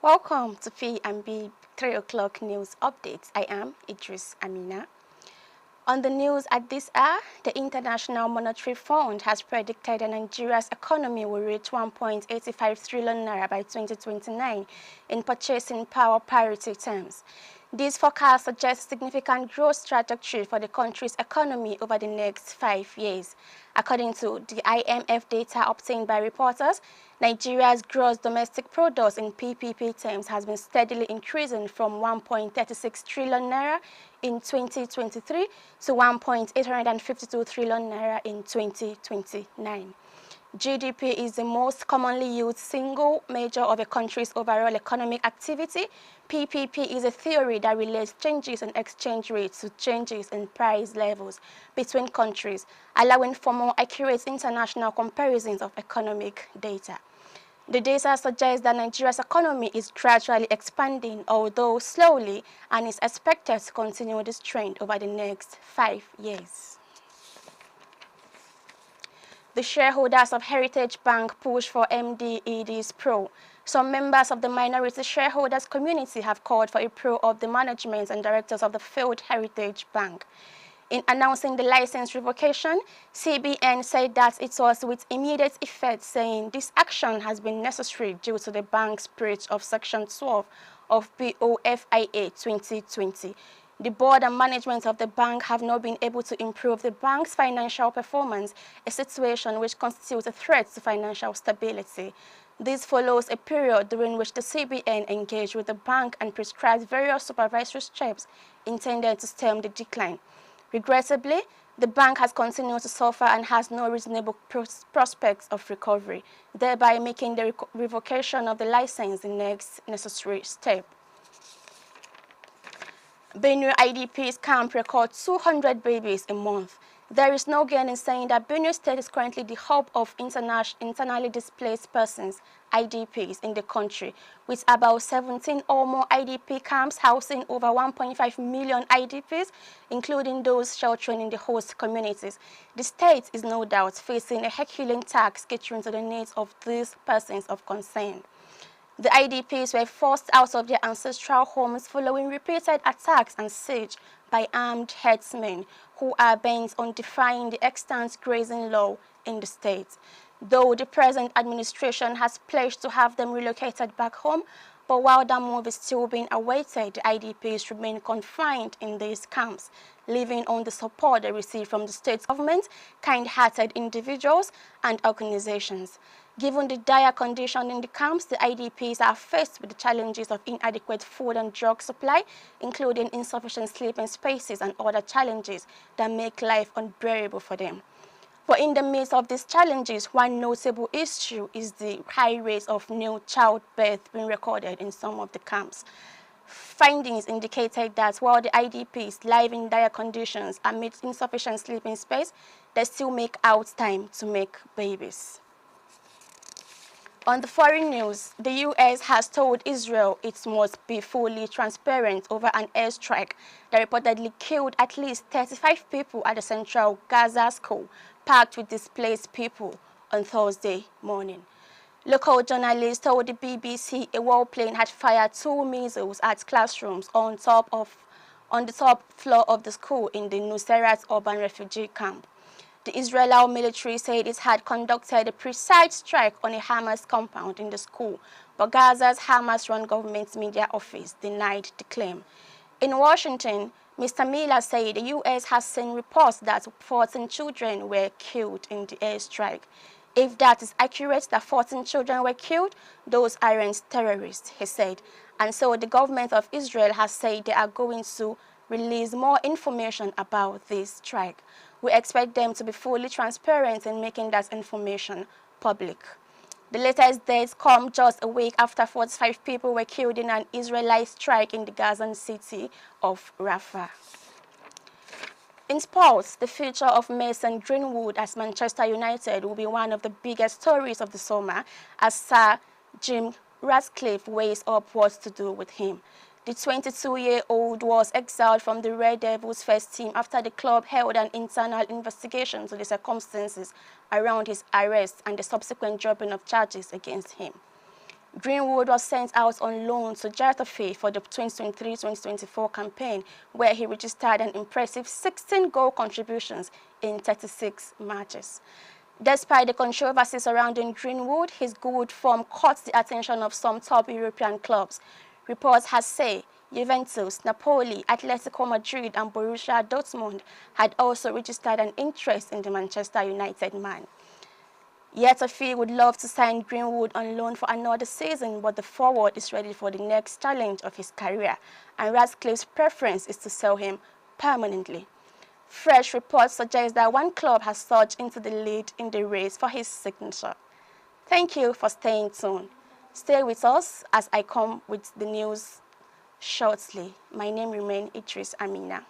Welcome to P&B 3 o'clock news updates. I am Idris Amina. On the news at this hour, the International Monetary Fund has predicted that Nigeria's economy will reach 1.85 trillion naira by 2029 in purchasing power parity terms. This forecast suggests a significant growth trajectory for the country's economy over the next 5 years. According to the IMF data obtained by reporters, Nigeria's gross domestic product in PPP terms has been steadily increasing from 1.36 trillion naira in 2023 to 1.852 trillion naira in 2029. GDP is the most commonly used single measure of a country's overall economic activity. PPP is a theory that relates changes in exchange rates to changes in price levels between countries, allowing for more accurate international comparisons of economic data. The data suggests that Nigeria's economy is gradually expanding, although slowly, and is expected to continue this trend over the next 5 years. The shareholders of Heritage Bank push for MD/ED's pro. Some members of the minority shareholders community have called for a pro of the management and directors of the failed Heritage Bank. In announcing the license revocation, CBN said that it was with immediate effect, saying this action has been necessary due to the bank's breach of Section 12 of BOFIA 2020. The board and management of the bank have not been able to improve the bank's financial performance, a situation which constitutes a threat to financial stability. This follows a period during which the CBN engaged with the bank and prescribed various supervisory steps intended to stem the decline. Regrettably, the bank has continued to suffer and has no reasonable prospects of recovery, thereby making the revocation of the license the next necessary step. Benue IDPs camp record 200 babies a month. There is no gain in saying that Benue State is currently the hub of internally displaced persons, IDPs, in the country, with about 17 or more IDP camps housing over 1.5 million IDPs, including those sheltering in the host communities. The state is no doubt facing a Herculean task catering to the needs of these persons of concern. The IDPs were forced out of their ancestral homes following repeated attacks and siege by armed herdsmen who are bent on defying the extant grazing law in the state. Though the present administration has pledged to have them relocated back home, but while that move is still being awaited, the IDPs remain confined in these camps, living on the support they receive from the state government, kind-hearted individuals, and organizations. Given the dire condition in the camps, the IDPs are faced with the challenges of inadequate food and drug supply, including insufficient sleeping spaces and other challenges that make life unbearable for them. But in the midst of these challenges, one notable issue is the high rates of new childbirth being recorded in some of the camps. Findings indicated that while the IDPs live in dire conditions amid insufficient sleeping space, they still make out time to make babies. On the foreign news, the U.S. has told Israel it must be fully transparent over an airstrike that reportedly killed at least 35 people at the central Gaza school, packed with displaced people, on Thursday morning. Local journalists told the BBC a warplane had fired 2 missiles at classrooms on the top floor of the school in the Nuseirat urban refugee camp. The Israeli military said it had conducted a precise strike on a Hamas compound in the school, but Gaza's Hamas-run government media office denied the claim. In Washington, Mr. Miller said the U.S. has seen reports that 14 children were killed in the airstrike. If that is accurate, that 14 children were killed, those aren't terrorists, he said. And so the government of Israel has said they are going to release more information about this strike. We expect them to be fully transparent in making that information public. The latest deaths come just a week after 45 people were killed in an Israeli strike in the Gazan city of Rafah. In sports, the future of Mason Greenwood as Manchester United will be one of the biggest stories of the summer as Sir Jim Ratcliffe weighs up what to do with him. The 22-year-old was exiled from the Red Devils first team after the club held an internal investigation into the circumstances around his arrest and the subsequent dropping of charges against him. Greenwood was sent out on loan to Getafe for the 2023-2024 campaign, where he registered an impressive 16 goal contributions in 36 matches. Despite the controversy surrounding Greenwood, his good form caught the attention of some top European clubs. Reports have said Juventus, Napoli, Atletico Madrid and Borussia Dortmund had also registered an interest in the Manchester United man. Yet a few would love to sign Greenwood on loan for another season, but the forward is ready for the next challenge of his career, and Ratcliffe's preference is to sell him permanently. Fresh reports suggest that one club has surged into the lead in the race for his signature. Thank you for staying tuned. Stay with us as I come with the news shortly. My name remains Idris Amina.